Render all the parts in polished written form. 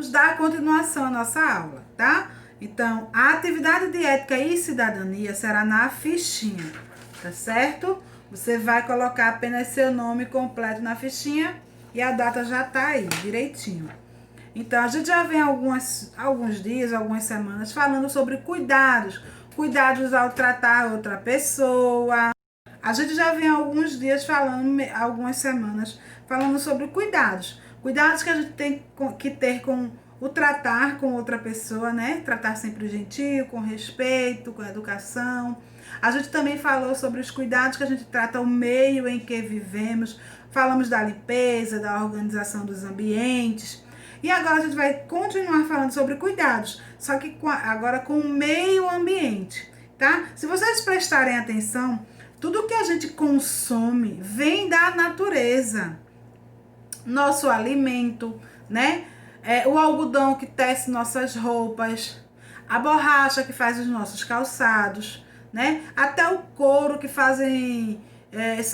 dar continuação à nossa aula, tá? Então, a atividade de ética e cidadania será na fichinha, tá certo? Você vai colocar apenas seu nome completo na fichinha e a data já tá aí, direitinho. Então, a gente já vem alguns dias, algumas semanas falando sobre cuidados. Cuidados ao tratar outra pessoa. A gente já vem alguns dias falando, algumas semanas, falando sobre cuidados. Cuidados que a gente tem que ter com o tratar com outra pessoa, né? Tratar sempre gentil, com respeito, com educação. A gente também falou sobre os cuidados que a gente trata o meio em que vivemos. Falamos da limpeza, da organização dos ambientes. E agora a gente vai continuar falando sobre cuidados, só que agora com o meio ambiente, tá? Se vocês prestarem atenção, tudo que a gente consome vem da natureza. Nosso alimento, né? O algodão que tece nossas roupas, a borracha que faz os nossos calçados, né? Até o couro que fazem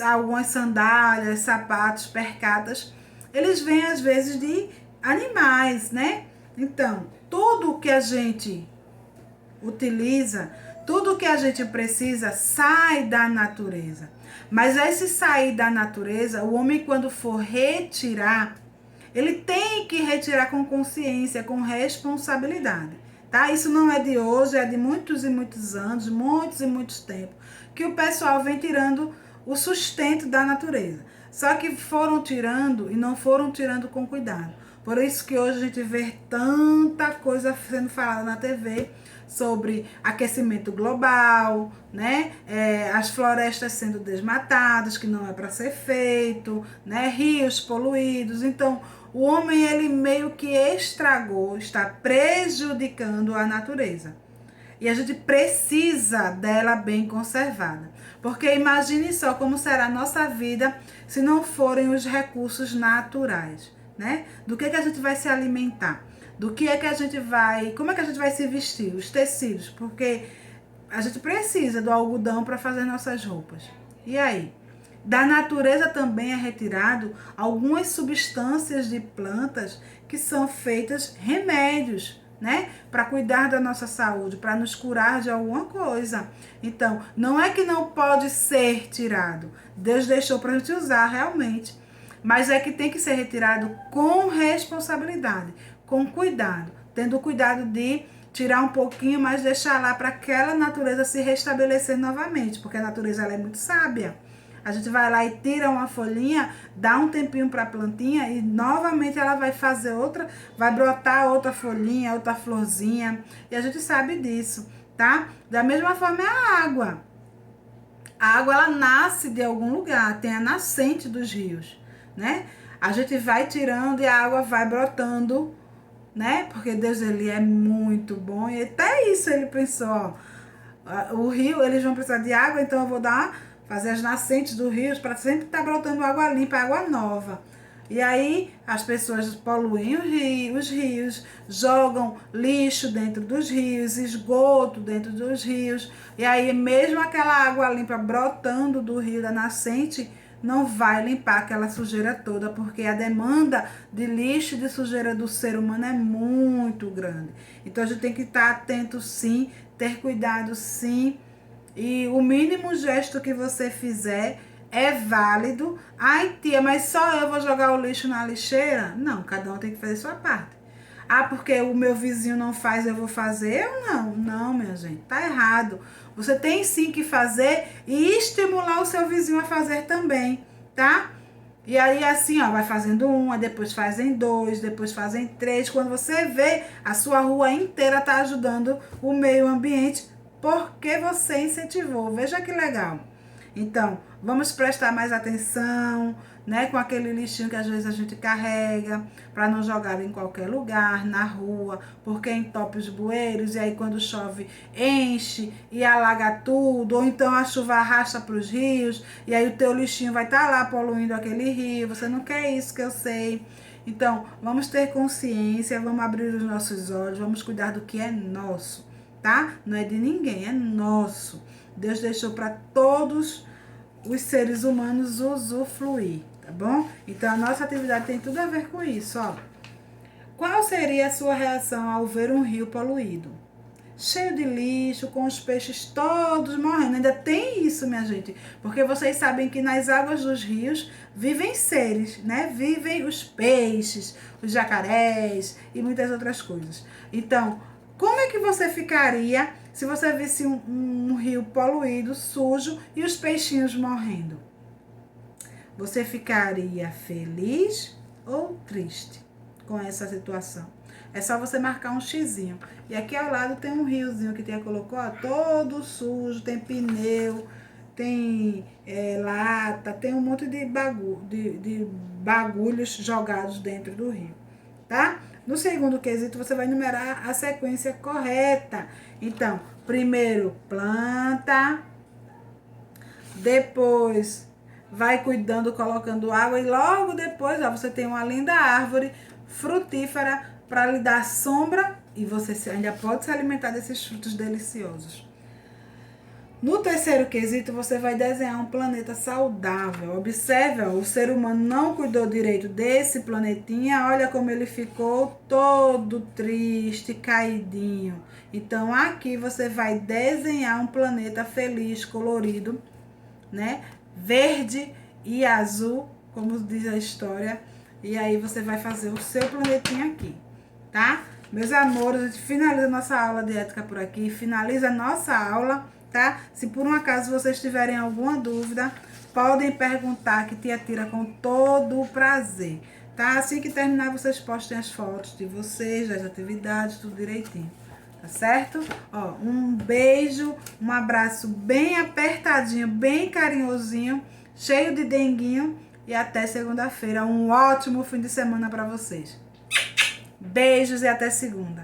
algumas sandálias, sapatos, percatas, eles vêm às vezes de animais, né? Então, tudo que a gente utiliza, tudo que a gente precisa sai da natureza. Mas esse sair da natureza, o homem quando for retirar, ele tem que retirar com consciência, com responsabilidade, tá? Isso não é de hoje, é de muitos e muitos anos, muitos e muitos tempos, que o pessoal vem tirando o sustento da natureza. Só que foram tirando e não foram tirando com cuidado. Por isso que hoje a gente vê tanta coisa sendo falada na TV sobre aquecimento global, né? As florestas sendo desmatadas, que não é para ser feito, né? Rios poluídos. Então, o homem, ele meio que estragou, está prejudicando a natureza. E a gente precisa dela bem conservada. Porque imagine só como será a nossa vida se não forem os recursos naturais, né? Do que a gente vai se alimentar? Do que é que a gente vai... Como é que a gente vai se vestir? Os tecidos. Porque a gente precisa do algodão para fazer nossas roupas. E aí? Da natureza também é retirado algumas substâncias de plantas que são feitas remédios, né? Para cuidar da nossa saúde, para nos curar de alguma coisa. Então, não é que não pode ser tirado. Deus deixou para a gente usar realmente. Mas é que tem que ser retirado com responsabilidade, com cuidado. Tendo cuidado de tirar um pouquinho, mas deixar lá para aquela natureza se restabelecer novamente. Porque a natureza ela é muito sábia. A gente vai lá e tira uma folhinha, dá um tempinho para a plantinha e novamente ela vai fazer outra, vai brotar outra folhinha, outra florzinha. E a gente sabe disso, tá? Da mesma forma é a água. A água, ela nasce de algum lugar, tem a nascente dos rios, né? A gente vai tirando e a água vai brotando, né? Porque Deus, ele é muito bom. E até isso ele pensou, ó, o rio, eles vão precisar de água, então eu vou fazer as nascentes do rio para sempre estar brotando água limpa, água nova. E aí as pessoas poluem os rios, jogam lixo dentro dos rios, esgoto dentro dos rios. E aí mesmo aquela água limpa brotando do rio da nascente, não vai limpar aquela sujeira toda, porque a demanda de lixo e de sujeira do ser humano é muito grande. Então a gente tem que estar atento sim, ter cuidado sim. E o mínimo gesto que você fizer é válido. Ai, tia, mas só eu vou jogar o lixo na lixeira? Não, cada um tem que fazer sua parte. Ah, porque o meu vizinho não faz, eu vou fazer? Eu não. Não, minha gente, tá errado. Você tem sim que fazer e estimular o seu vizinho a fazer também, tá? E aí assim, ó, vai fazendo um, depois fazem dois, depois fazem três. Quando você vê, a sua rua inteira tá ajudando o meio ambiente porque você incentivou. Veja que legal. Então, vamos prestar mais atenção, né, com aquele lixinho que às vezes a gente carrega, para não jogar em qualquer lugar, na rua, porque entope os bueiros e aí quando chove enche e alaga tudo, ou então a chuva arrasta para os rios e aí o teu lixinho vai estar lá poluindo aquele rio. Você não quer isso, que eu sei. Então, vamos ter consciência, vamos abrir os nossos olhos, vamos cuidar do que é nosso, tá? Não é de ninguém, é nosso. Deus deixou para todos os seres humanos usufruir, tá bom? Então a nossa atividade tem tudo a ver com isso, ó. Qual seria a sua reação ao ver um rio poluído? Cheio de lixo, com os peixes todos morrendo. Ainda tem isso, minha gente. Porque vocês sabem que nas águas dos rios vivem seres, né? Vivem os peixes, os jacarés e muitas outras coisas. Então, como é que você ficaria se você visse um rio poluído, sujo e os peixinhos morrendo? Você ficaria feliz ou triste com essa situação? É só você marcar um xizinho. E aqui ao lado tem um riozinho que Tia colocou, ó, todo sujo, tem pneu, tem lata, tem um monte de bagulhos jogados dentro do rio, tá? No segundo quesito, você vai numerar a sequência correta. Então, primeiro planta, depois vai cuidando, colocando água, e logo depois, ó, você tem uma linda árvore frutífera para lhe dar sombra, e você ainda pode se alimentar desses frutos deliciosos. No terceiro quesito, você vai desenhar um planeta saudável. Observe, ó, o ser humano não cuidou direito desse planetinha. Olha como ele ficou todo triste, caidinho. Então, aqui você vai desenhar um planeta feliz, colorido, né? Verde e azul, como diz a história. E aí você vai fazer o seu planetinha aqui, tá? Meus amores, a gente finaliza nossa aula de ética por aqui. Finaliza a nossa aula, tá? Se por um acaso vocês tiverem alguma dúvida, podem perguntar, que Tia tira com todo o prazer, tá? Assim que terminar, vocês postem as fotos de vocês, das atividades, tudo direitinho, tá certo? Ó, um beijo, um abraço bem apertadinho, bem carinhosinho, cheio de denguinho, e até segunda-feira. Um ótimo fim de semana para vocês. Beijos e até segunda.